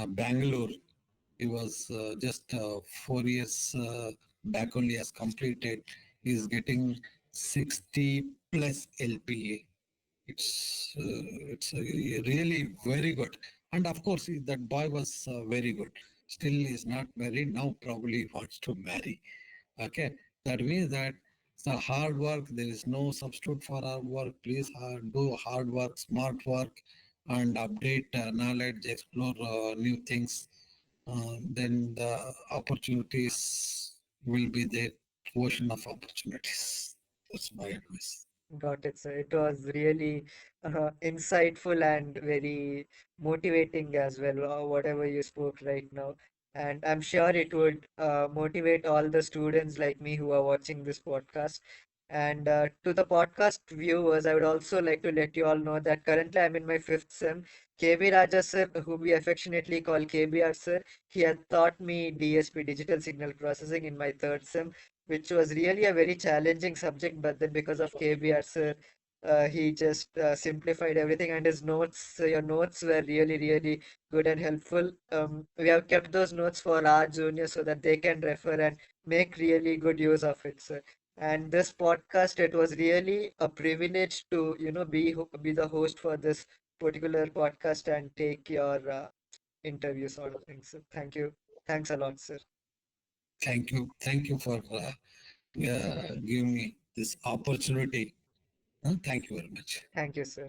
Bangalore. He was just 4 years back only has completed. He's getting 60 plus LPA. It's really very good. And of course, that boy was very good. Still, he's not married now. Probably wants to marry. Okay, that means that the hard work, there is no substitute for hard work. Please do hard work, smart work, and update knowledge, explore new things. Then the opportunities will be there. Ocean of opportunities. That's my advice. Got it, sir. It was really insightful and very motivating as well, whatever you spoke right now. And I'm sure it would motivate all the students like me who are watching this podcast. And to the podcast viewers, I would also like to let you all know that currently I'm in my fifth sem. KB Raja sir, whom we affectionately call KBR sir, he had taught me DSP, digital signal processing, in my third sem, which was really a very challenging subject. But then because of KBR sir, he just simplified everything, and his notes, your notes were really, really good and helpful. We have kept those notes for our juniors so that they can refer and make really good use of it, sir. And this podcast, it was really a privilege to, be the host for this particular podcast and take your interview sort of thing. So thank you. Thanks a lot, sir. Thank you. Thank you for giving me this opportunity. Thank you very much. Thank you, sir.